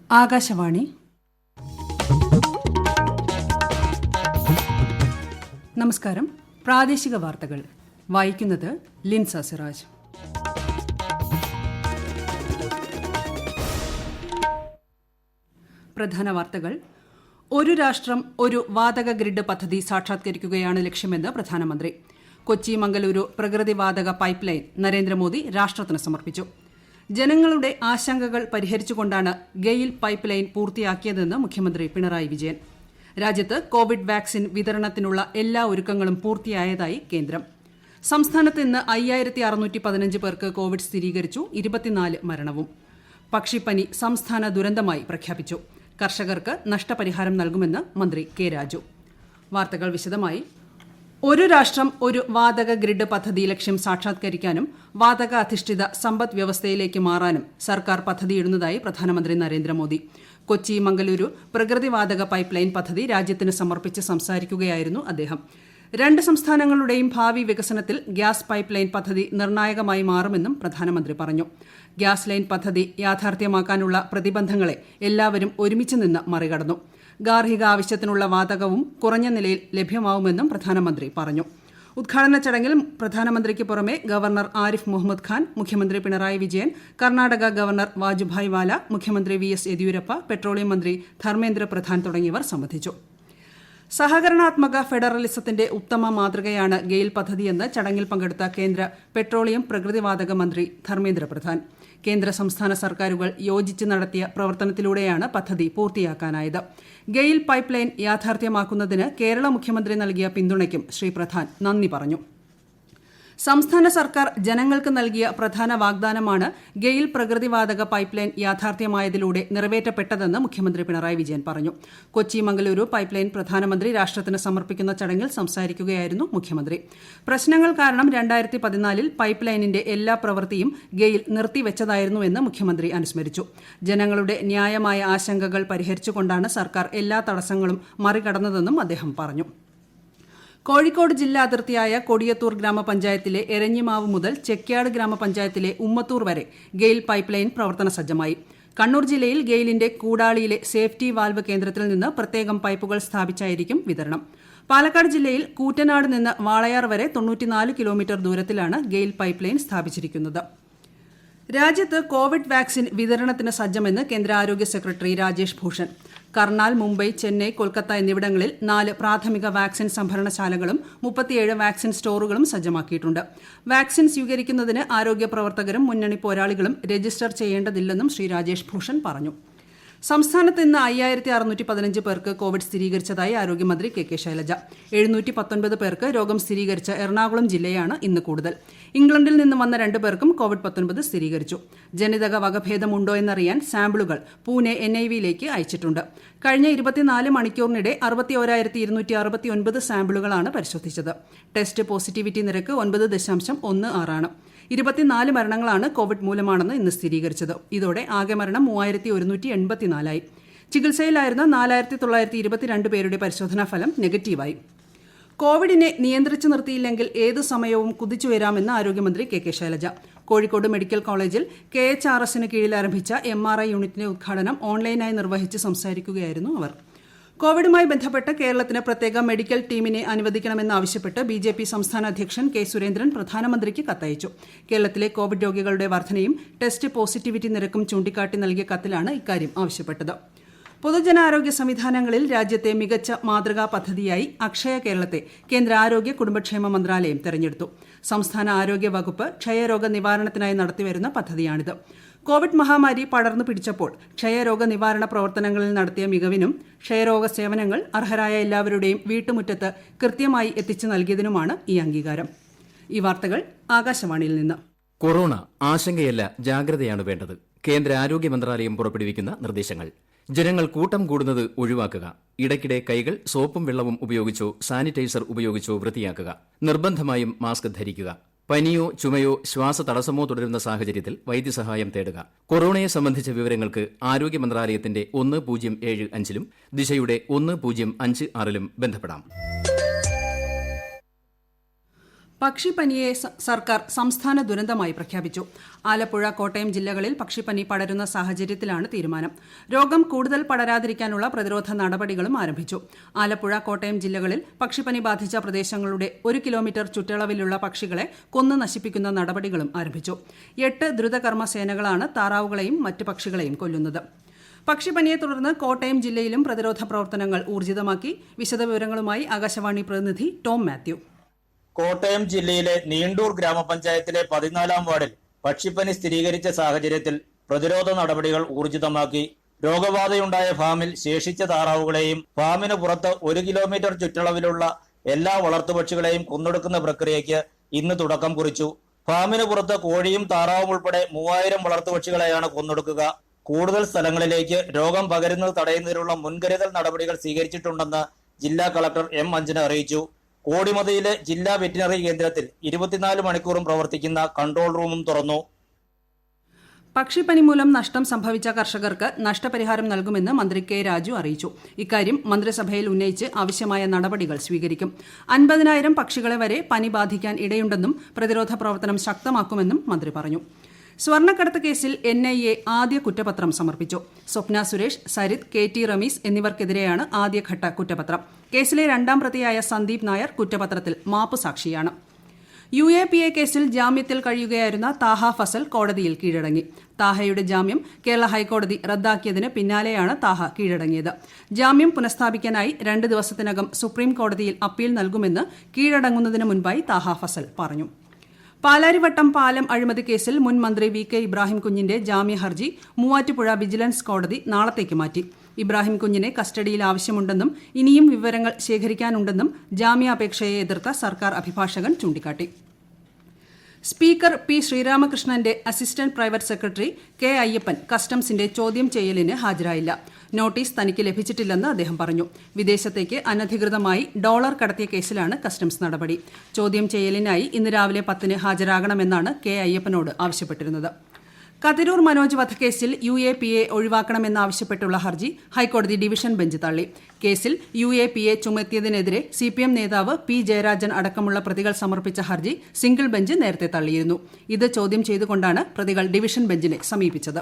ആകാശവാണി. നമസ്കാരം. പ്രാദേശിക വാർത്തകൾ വായിക്കുന്നത് ലിൻസ സിറാജ്. പ്രധാന വാർത്തകൾ. ഒരു രാഷ്ട്രം ഒരു വാതക ഗ്രിഡ് പദ്ധതി സാക്ഷാത്കരിക്കുകയാണ് ലക്ഷ്യമെന്ന് പ്രധാനമന്ത്രി. കൊച്ചി മംഗലൂരു പ്രകൃതി വാതക പൈപ്പ് ലൈൻ നരേന്ദ്രമോദി രാഷ്ട്രത്തിന് സമർപ്പിച്ചു. ജനങ്ങളുടെ ആശങ്കകൾ പരിഹരിച്ചുകൊണ്ടാണ് ഗെയിൽ പൈപ്പ് ലൈൻ പൂർത്തിയാക്കിയതെന്ന് മുഖ്യമന്ത്രി പിണറായി വിജയൻ. രാജ്യത്ത് കോവിഡ് വാക്സിൻ വിതരണത്തിനുള്ള എല്ലാ ഒരുക്കങ്ങളും പൂർത്തിയായതായി കേന്ദ്രം. സംസ്ഥാനത്ത് ഇന്ന് 5615 പേർക്ക് കോവിഡ് സ്ഥിരീകരിച്ചു. 24 മരണവും. പക്ഷിപ്പനി സംസ്ഥാന ദുരന്തമായി പ്രഖ്യാപിച്ചു. കർഷകർക്ക് നഷ്ടപരിഹാരം നൽകുമെന്ന് മന്ത്രി കെ രാജു. വാർത്തകൾ വിശദമായി. ഒരു രാഷ്ട്രം ഒരു വാതക ഗ്രിഡ് പദ്ധതി ലക്ഷ്യം സാക്ഷാത്കരിക്കാനും വാതക അധിഷ്ഠിത സമ്പദ് വ്യവസ്ഥയിലേക്ക് മാറാനും സർക്കാർ പദ്ധതിയിടുന്നതായി പ്രധാനമന്ത്രി നരേന്ദ്രമോദി. കൊച്ചി മംഗലൂരു പ്രകൃതി വാതക പൈപ്പ് ലൈൻ പദ്ധതി രാജ്യത്തിന് സമർപ്പിച്ച് സംസാരിക്കുകയായിരുന്നു അദ്ദേഹം. രണ്ട് സംസ്ഥാനങ്ങളുടെയും ഭാവി വികസനത്തിൽ ഗ്യാസ് പൈപ്പ് ലൈൻ പദ്ധതി നിർണായകമായി മാറുമെന്നും പ്രധാനമന്ത്രി പറഞ്ഞു. ഗ്യാസ് ലൈൻ പദ്ധതി യാഥാർത്ഥ്യമാക്കാനുള്ള പ്രതിബന്ധങ്ങളെ എല്ലാവരും ഒരുമിച്ച് നിന്ന് മറികടന്നു. ഗാർഹിക ആവശ്യത്തിനുള്ള വാതകവും കുറഞ്ഞ നിലയിൽ ലഭ്യമാവുമെന്നും പ്രധാനമന്ത്രി പറഞ്ഞു. ഉദ്ഘാടന ചടങ്ങിൽ പ്രധാനമന്ത്രിക്ക് പുറമെ ഗവർണർ ആരിഫ് മുഹമ്മദ് ഖാൻ, മുഖ്യമന്ത്രി പിണറായി വിജയൻ, കർണാടക ഗവർണർ വാജുഭായ് വാല, മുഖ്യമന്ത്രി VS യെദ്യൂരപ്പ, പെട്രോളിയം മന്ത്രി ധർമ്മേന്ദ്ര പ്രധാൻ തുടങ്ങിയവർ സംബന്ധിച്ചു. സഹകരണാത്മക ഫെഡറലിസത്തിന്റെ ഉത്തമ മാതൃകയാണ് ഗെയിൽ പദ്ധതിയെന്ന് ചടങ്ങിൽ പങ്കെടുത്ത കേന്ദ്ര പെട്രോളിയം പ്രകൃതിവാതക മന്ത്രി ധർമ്മേന്ദ്ര പ്രധാൻ. കേന്ദ്ര സംസ്ഥാന സർക്കാരുകൾ യോജിച്ച് നടത്തിയ പ്രവർത്തനത്തിലൂടെയാണ് പദ്ധതി പൂർത്തിയാക്കാനായത്. ഗെയിൽ പൈപ്പ് ലൈൻ യാഥാർത്ഥ്യമാക്കുന്നതിന് കേരള മുഖ്യമന്ത്രി നൽകിയ പിന്തുണയ്ക്കും ശ്രീ പ്രധാൻ നന്ദി പറഞ്ഞു. സംസ്ഥാന സർക്കാർ ജനങ്ങൾക്ക് നൽകിയ പ്രധാന വാഗ്ദാനമാണ് ഗെയിൽ പ്രകൃതിവാതക പൈപ്പ് ലൈൻ യാഥാർത്ഥ്യമായതിലൂടെ നിറവേറ്റപ്പെട്ടതെന്ന് മുഖ്യമന്ത്രി പിണറായി വിജയൻ പറഞ്ഞു. കൊച്ചി മംഗലൂരു പൈപ്പ് ലൈൻ പ്രധാനമന്ത്രി രാഷ്ട്രത്തിന് സമർപ്പിക്കുന്ന ചടങ്ങിൽ സംസാരിക്കുകയായിരുന്നു മുഖ്യമന്ത്രി. പ്രശ്നങ്ങൾ കാരണം 2014 പൈപ്പ് ലൈനിന്റെ എല്ലാ പ്രവൃത്തിയും ഗെയിൽ നിർത്തിവെച്ചതായിരുന്നുവെന്ന് മുഖ്യമന്ത്രി അനുസ്മരിച്ചു. ജനങ്ങളുടെ ന്യായമായ ആശങ്കകൾ പരിഹരിച്ചുകൊണ്ടാണ് സർക്കാർ എല്ലാ തടസ്സങ്ങളും മറികടന്നതെന്നും അദ്ദേഹം പറഞ്ഞു. കോഴിക്കോട് ജില്ലാ അതിർത്തിയായ കൊടിയത്തൂർ ഗ്രാമപഞ്ചായത്തിലെ എരഞ്ഞിമാവ് മുതൽ ചെക്യാട് ഗ്രാമപഞ്ചായത്തിലെ ഉമ്മത്തൂർ വരെ ഗെയിൽ പൈപ്പ് ലൈൻ പ്രവർത്തന സജ്ജമായി. കണ്ണൂർ ജില്ലയിൽ ഗെയിലിന്റെ കൂടാളിയിലെ സേഫ്റ്റി വാൽവ് കേന്ദ്രത്തിൽ നിന്ന് പ്രത്യേകം പൈപ്പുകൾ സ്ഥാപിച്ചായിരിക്കും വിതരണം. പാലക്കാട് ജില്ലയിൽ കൂറ്റനാട് നിന്ന് വാളയാർ വരെ 94 കിലോമീറ്റർ ദൂരത്തിലാണ് ഗെയിൽ പൈപ്പ് ലൈൻ സ്ഥാപിച്ചിരിക്കുന്നത്. രാജ്യത്ത് കോവിഡ് വാക്സിൻ വിതരണത്തിന് സജ്ജമെന്ന് കേന്ദ്ര ആരോഗ്യ സെക്രട്ടറി രാജേഷ് ഭൂഷൺ. കർണാൽ, മുംബൈ, ചെന്നൈ, കൊൽക്കത്ത എന്നിവിടങ്ങളിൽ 4 പ്രാഥമിക വാക്സിൻ സംഭരണശാലകളും 37 വാക്സിൻ സ്റ്റോറുകളും സജ്ജമാക്കിയിട്ടുണ്ട്. വാക്സിൻ സ്വീകരിക്കുന്നതിന് ആരോഗ്യ പ്രവർത്തകരും മുന്നണി പോരാളികളും രജിസ്റ്റർ ചെയ്യേണ്ടതില്ലെന്നും ശ്രീ രാജേഷ് ഭൂഷൺ പറഞ്ഞു. സംസ്ഥാനത്ത് ഇന്ന് 5615 പേർക്ക് കോവിഡ് സ്ഥിരീകരിച്ചതായി ആരോഗ്യമന്ത്രി കെ ശൈലജ. 719 പേർക്ക് രോഗം സ്ഥിരീകരിച്ച എറണാകുളം ജില്ലയാണ് ഇന്ന് കൂടുതൽ. ഇംഗ്ലണ്ടിൽ നിന്ന് വന്ന 2 പേർക്കും കോവിഡ്-19 സ്ഥിരീകരിച്ചു. ജനിതക വകഭേദമുണ്ടോ എന്നറിയാൻ സാമ്പിളുകൾ പൂനെ NIVയിലേക്ക് അയച്ചിട്ടുണ്ട്. കഴിഞ്ഞ 24 മണിക്കൂറിനിടെ 61,269 സാമ്പിളുകളാണ് പരിശോധിച്ചത്. ടെസ്റ്റ് പോസിറ്റിവിറ്റി നിരക്ക് 9.16 ആണ്. 24 മരണങ്ങളാണ് കോവിഡ് മൂലമാണെന്ന് ഇന്ന് സ്ഥിരീകരിച്ചത്. ഇതോടെ ആകെ മരണം 3184ആയി. ചികിത്സയിലായിരുന്ന 4922 പേരുടെ പരിശോധനാ ഫലം നെഗറ്റീവായി. കോവിഡിനെ നിയന്ത്രിച്ചു നിർത്തിയില്ലെങ്കിൽ ഏതു സമയവും കുതിച്ചുയരാമെന്ന് ആരോഗ്യമന്ത്രി കെ ശൈലജ. കോഴിക്കോട് മെഡിക്കൽ കോളേജിൽ KHRSന് കീഴിൽ ആരംഭിച്ച MRI യൂണിറ്റിന്റെ ഉദ്ഘാടനം ഓൺലൈനായി നിർവഹിച്ച് സംസാരിക്കുകയായിരുന്നു അവർ. കോവിഡുമായി ബന്ധപ്പെട്ട് കേരളത്തിന് പ്രത്യേക മെഡിക്കൽ ടീമിനെ അനുവദിക്കണമെന്നാവശ്യപ്പെട്ട് BJP സംസ്ഥാന അധ്യക്ഷൻ കെ സുരേന്ദ്രൻ പ്രധാനമന്ത്രിക്ക് കത്തയച്ചു. കേരളത്തിലെ കോവിഡ് രോഗികളുടെ വർധനയും ടെസ്റ്റ് പോസിറ്റിവിറ്റി നിരക്കും ചൂണ്ടിക്കാട്ടി നൽകിയ കത്തിലാണ് ഇക്കാര്യം ആവശ്യപ്പെട്ടത്. പൊതുജനാരോഗ്യ സംവിധാനങ്ങളിൽ രാജ്യത്തെ മികച്ച മാതൃകാ പദ്ധതിയായി അക്ഷയ കേരളത്തെ കേന്ദ്ര ആരോഗ്യ കുടുംബക്ഷേമ മന്ത്രാലയം തെരഞ്ഞെടുത്തു. സംസ്ഥാന ആരോഗ്യ വകുപ്പ് ക്ഷയരോഗ നിവാരണത്തിനായി നടത്തിവരുന്ന പദ്ധതിയാണിത്. കോവിഡ് മഹാമാരി പടർന്നു പിടിച്ചപ്പോൾ ക്ഷയരോഗ നിവാരണ പ്രവർത്തനങ്ങളിൽ നടത്തിയ മികവിനും ക്ഷയരോഗ സേവനങ്ങൾ അർഹരായ എല്ലാവരുടെയും വീട്ടുമുറ്റത്ത് കൃത്യമായി എത്തിച്ചു നൽകിയതിനുമാണ് ഈ അംഗീകാരം. ഈ വാർത്തകൾ ആകാശവാണിയിൽ നിന്ന്. കൊറോണ ആശങ്കയല്ല, ജാഗ്രതയാണ് വേണ്ടത്. കേന്ദ്ര ആരോഗ്യ മന്ത്രാലയം പുറപ്പെടുവിക്കുന്ന നിർദ്ദേശങ്ങൾ. ജനങ്ങൾ കൂട്ടം കൂടുന്നത് ഒഴിവാക്കുക. ഇടയ്ക്കിടെ കൈകൾ സോപ്പും വെള്ളവും ഉപയോഗിച്ചോ സാനിറ്റൈസർ ഉപയോഗിച്ചോ വൃത്തിയാക്കുക. നിർബന്ധമായും മാസ്ക് ധരിക്കുക. പനിയോ ചുമയോ ശ്വാസതടസ്സമോ തുടരുന്ന സാഹചര്യത്തിൽ വൈദ്യസഹായം തേടുക. കൊറോണയെ സംബന്ധിച്ച വിവരങ്ങൾക്ക് ആരോഗ്യ മന്ത്രാലയത്തിന്റെ 1075ലും ദിശയുടെ 1056ലും ബന്ധപ്പെടാം. പക്ഷിപ്പനിയെ സർക്കാർ സംസ്ഥാന ദുരന്തമായി പ്രഖ്യാപിച്ചു. ആലപ്പുഴ, കോട്ടയം ജില്ലകളിൽ പക്ഷിപ്പനി പടരുന്ന സാഹചര്യത്തിലാണ് തീരുമാനം. രോഗം കൂടുതൽ പടരാതിരിക്കാനുള്ള പ്രതിരോധ നടപടികളും ആരംഭിച്ചു. ആലപ്പുഴ, കോട്ടയം ജില്ലകളിൽ പക്ഷിപ്പനി ബാധിച്ച പ്രദേശങ്ങളുടെ 1 കിലോമീറ്റർ ചുറ്റളവിലുള്ള പക്ഷികളെ കൊന്നു നശിപ്പിക്കുന്ന നടപടികളും ആരംഭിച്ചു. 8 ദ്രുതകർമ്മ സേനകളാണ് താറാവുകളെയും മറ്റ് പക്ഷികളെയും കൊല്ലുന്നത്. പക്ഷിപ്പനിയെ തുടർന്ന് കോട്ടയം ജില്ലയിലും പ്രതിരോധ പ്രവർത്തനങ്ങൾ ഊർജിതമാക്കി. വിശദവിവരങ്ങളുമായി ആകാശവാണി പ്രതിനിധി ടോം മാത്യു. കോട്ടയം ജില്ലയിലെ നീണ്ടൂർ ഗ്രാമപഞ്ചായത്തിലെ 14-ാം വാർഡിൽ പക്ഷിപ്പനി സ്ഥിരീകരിച്ച സാഹചര്യത്തിൽ പ്രതിരോധ നടപടികൾ ഊർജിതമാക്കി. രോഗബാധയുണ്ടായ ഫാമിൽ ശേഷിച്ച താറാവുകളെയും ഫാമിന് പുറത്ത് 1 കിലോമീറ്റർ ചുറ്റളവിലുള്ള എല്ലാ വളർത്തുപക്ഷികളെയും കൊന്നൊടുക്കുന്ന പ്രക്രിയയ്ക്ക് ഇന്ന് തുടക്കം കുറിച്ചു. ഫാമിന് പുറത്ത് കോഴിയും താറാവും ഉൾപ്പെടെ 3000 വളർത്തുപക്ഷികളെയാണ് കൊന്നൊടുക്കുക. കൂടുതൽ സ്ഥലങ്ങളിലേക്ക് രോഗം പകരുന്നത് തടയുന്നതിനുള്ള മുൻകരുതൽ നടപടികൾ സ്വീകരിച്ചിട്ടുണ്ടെന്ന് ജില്ലാ കളക്ടർ എം അഞ്ജന അറിയിച്ചു. കോടിമതയിലെ ജില്ലാ വെറ്റിനറി കേന്ദ്രത്തിൽ 24 മണിക്കൂറും പ്രവർത്തിക്കുന്ന കൺട്രോൾ റൂമും തുറന്നു. പക്ഷിപ്പനി മൂലം നഷ്ടം സംഭവിച്ച കർഷകർക്ക് നഷ്ടപരിഹാരം നൽകുമെന്ന് മന്ത്രി കെ രാജു അറിയിച്ചു. ഇക്കാര്യം മന്ത്രിസഭയിൽ ഉന്നയിച്ച് ആവശ്യമായ നടപടികൾ സ്വീകരിക്കും. 50,000 പക്ഷികളെ വരെ പനി ബാധിക്കാൻ ഇടയുണ്ടെന്നും പ്രതിരോധ പ്രവർത്തനം ശക്തമാക്കുമെന്നും മന്ത്രി പറഞ്ഞു. സ്വർണ്ണക്കടത്ത് കേസിൽ NIA ആദ്യ കുറ്റപത്രം സമർപ്പിച്ചു. സ്വപ്ന സുരേഷ്, സരിത്, KT റമീസ് എന്നിവർക്കെതിരെയാണ് ആദ്യഘട്ട കുറ്റപത്രം. കേസിലെ 2ാം പ്രതിയായ സന്ദീപ് നായർ കുറ്റപത്രത്തിൽ മാപ്പുസാക്ഷിയാണ്. UAPA കേസിൽ ജാമ്യത്തിൽ കഴിയുകയായിരുന്ന താഹ ഫസൽ കോടതിയിൽ കീഴടങ്ങി. താഹയുടെ ജാമ്യം കേരള ഹൈക്കോടതി റദ്ദാക്കിയതിന് പിന്നാലെയാണ് താഹ കീഴടങ്ങിയത്. ജാമ്യം പുനഃസ്ഥാപിക്കാനായി 2 ദിവസത്തിനകം സുപ്രീം കോടതിയിൽ അപ്പീൽ നൽകുമെന്ന് കീഴടങ്ങുന്നതിന് മുൻപായി താഹ ഫസൽ പറഞ്ഞു. പാലാരിവട്ടം പാലം അഴിമതി കേസിൽ മുൻ മന്ത്രി VK ഇബ്രാഹിം കുഞ്ഞിന്റെ ജാമ്യ ഹർജി മൂവാറ്റുപുഴ വിജിലൻസ് കോടതി നാളത്തേക്ക് മാറ്റി. ഇബ്രാഹിം കുഞ്ഞിനെ കസ്റ്റഡിയിൽ ആവശ്യമുണ്ടെന്നും ഇനിയും വിവരങ്ങൾ ശേഖരിക്കാനുണ്ടെന്നും ജാമ്യാപേക്ഷയെ എതിർത്ത സർക്കാർ അഭിഭാഷകൻ ചൂണ്ടിക്കാട്ടി. Speaker P. ശ്രീരാമകൃഷ്ണന്റെ assistant private secretary K. Ayyappan കസ്റ്റംസിന്റെ ചോദ്യം ചെയ്യലിന് ഹാജരായില്ല. നോട്ടീസ് തനിക്ക് ലഭിച്ചിട്ടില്ലെന്ന് അദ്ദേഹം പറഞ്ഞു. വിദേശത്തേക്ക് അനധികൃതമായി ഡോളർ കടത്തിയ കേസിലാണ് കസ്റ്റംസ് നടപടി. ചോദ്യം ചെയ്യലിനായി ഇന്ന് രാവിലെ 10-ന് ഹാജരാകണമെന്നാണ് K. അയ്യപ്പനോട് ആവശ്യപ്പെട്ടിരുന്നത്. കതിരൂർ മനോജ് വധക്കേസിൽ UAPA ഒഴിവാക്കണമെന്നാവശ്യപ്പെട്ടുള്ള ഹർജി ഹൈക്കോടതി ഡിവിഷൻ ബെഞ്ച് തള്ളി. കേസിൽ UAPA ചുമത്തിയതിനെതിരെ CPM നേതാവ് P. ജയരാജൻ അടക്കമുള്ള പ്രതികൾ സമർപ്പിച്ച ഹർജി സിംഗിൾ ബെഞ്ച് നേരത്തെ തള്ളിയിരുന്നു. ഇത് ചോദ്യം ചെയ്തുകൊണ്ടാണ് പ്രതികൾ ഡിവിഷൻ ബെഞ്ചിനെ സമീപിച്ചത്.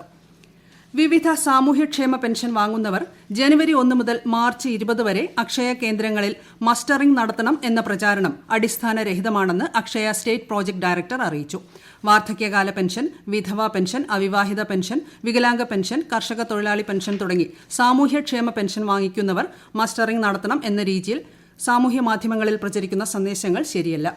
വിവിധ സാമൂഹ്യക്ഷേമ പെൻഷൻ വാങ്ങുന്നവർ ജനുവരി 1 മുതൽ മാർച്ച് 20 വരെ അക്ഷയ കേന്ദ്രങ്ങളിൽ മസ്റ്ററിംഗ് നടത്തണം എന്ന പ്രചാരണം അടിസ്ഥാനരഹിതമാണെന്ന് അക്ഷയ സ്റ്റേറ്റ് പ്രോജക്ട് ഡയറക്ടർ അറിയിച്ചു. വാർദ്ധക്യകാല പെൻഷൻ, വിധവാ പെൻഷൻ, അവിവാഹിത പെൻഷൻ, വികലാംഗ പെൻഷൻ, കർഷക തൊഴിലാളി പെൻഷൻ തുടങ്ങി സാമൂഹ്യക്ഷേമ പെൻഷൻ വാങ്ങിക്കുന്നവർ മസ്റ്ററിംഗ് നടത്തണം എന്ന രീതിയിൽ സാമൂഹ്യ മാധ്യമങ്ങളിൽ പ്രചരിക്കുന്ന സന്ദേശങ്ങൾ ശരിയല്ല.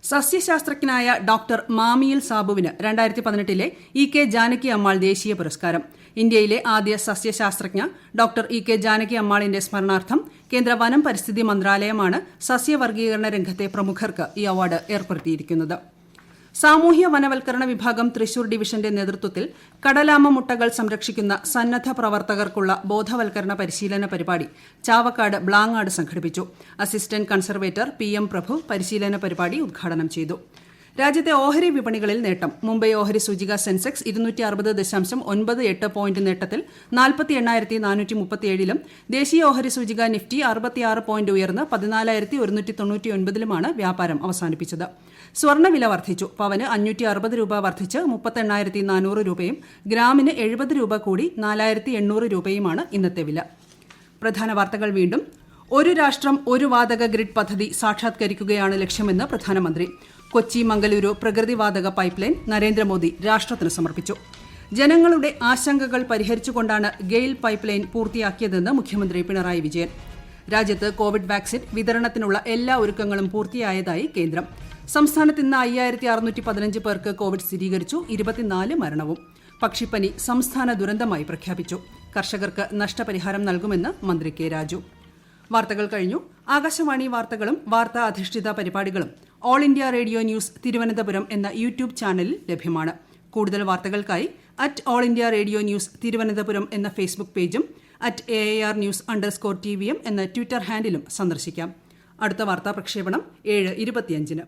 സസ്യശാസ്ത്രജ്ഞനായ ഡോക്ടർ മാമിയിൽ സാബുവിന് 2018-ലെ EK ജാനകി അമ്മാൾ ദേശീയ പുരസ്കാരം. ഇന്ത്യയിലെ ആദ്യ സസ്യശാസ്ത്രജ്ഞ ഡോക്ടർ EK ജാനകി അമ്മാളിന്റെ സ്മരണാർത്ഥം കേന്ദ്ര വനം പരിസ്ഥിതി മന്ത്രാലയമാണ് സസ്യവർഗീകരണ രംഗത്തെ പ്രമുഖർക്ക് ഈ അവാർഡ് ഏർപ്പെടുത്തിയിരിക്കുന്നത്. സാമൂഹ്യ വനവൽക്കരണ വിഭാഗം തൃശൂർ ഡിവിഷന്റെ നേതൃത്വത്തിൽ കടലാമ മുട്ടകൾ സംരക്ഷിക്കുന്ന സന്നദ്ധ പ്രവർത്തകർക്കുള്ള ബോധവൽക്കരണ പരിശീലന പരിപാടി ചാവക്കാട് ബ്ലാങ്ങാട് സംഘടിപ്പിച്ചു. അസിസ്റ്റന്റ് കൺസർവേറ്റർ PM പ്രഭു പരിശീലന പരിപാടി ഉദ്ഘാടനം ചെയ്തു. രാജ്യത്തെ ഓഹരി വിപണികളിൽ നേട്ടം. മുംബൈ ഓഹരി സൂചിക സെൻസെക്സ് 260.98 പോയിന്റ് നേട്ടത്തിൽ 48,437-ലും ദേശീയ ഓഹരി സൂചിക നിഫ്റ്റി 66 പോയിന്റ് ഉയർന്ന് 14,199-ലുമാണ് വ്യാപാരം അവസാനിപ്പിച്ചത്. സ്വർണ്ണവില വർദ്ധിച്ചു. പവന് 560 രൂപ വർദ്ധിച്ച് 38,400 രൂപയും ഗ്രാമിന് 70 രൂപ കൂടി 4,800 രൂപയുമാണ് ഇന്നത്തെ വില. പ്രധാന വാർത്തകൾ വീണ്ടും. ഒരു രാഷ്ട്രം ഒരു വാതക ഗ്രിഡ് പദ്ധതി സാക്ഷാത്കരിക്കുകയാണ് ലക്ഷ്യമെന്ന് പ്രധാനമന്ത്രി. കൊച്ചി മംഗലൂരു പ്രകൃതിവാതക പൈപ്പ് ലൈൻ നരേന്ദ്രമോദി രാഷ്ട്രത്തിന് സമർപ്പിച്ചു. ജനങ്ങളുടെ ആശങ്കകൾ പരിഹരിച്ചുകൊണ്ടാണ് ഗെയിൽ പൈപ്പ് ലൈൻ പൂർത്തിയാക്കിയതെന്ന് മുഖ്യമന്ത്രി പിണറായി വിജയൻ. രാജ്യത്ത് കോവിഡ് വാക്സിൻ വിതരണത്തിനുള്ള എല്ലാ ഒരുക്കങ്ങളും പൂർത്തിയായതായി കേന്ദ്രം. സംസ്ഥാനത്ത് ഇന്ന് 5,615 പേർക്ക് കോവിഡ് സ്ഥിരീകരിച്ചു. 24 മരണവും. പക്ഷിപ്പനി സംസ്ഥാന ദുരന്തമായി പ്രഖ്യാപിച്ചു. കർഷകർക്ക് നഷ്ടപരിഹാരം നൽകുമെന്ന് മന്ത്രി കെ രാജു. വാർത്തകൾ കഴിഞ്ഞു. ആകാശവാണി വാർത്തകളും വാർത്താ അധിഷ്ഠിത പരിപാടികളും all India radio news Thiruvananthapuram എന്ന യൂട്യൂബ് ചാനലിൽ ലഭ്യമാണ്. കൂടുതൽ വാർത്തകൾക്കായി @all India radio news Thiruvananthapuram എന്ന ഫേസ്ബുക്ക് പേജും @AIR_news_TVM എന്ന ട്വിറ്റർ ഹാൻഡിലും സന്ദർശിക്കാം. അടുത്ത വാർത്താ പ്രക്ഷേപണം 7:25-ന്.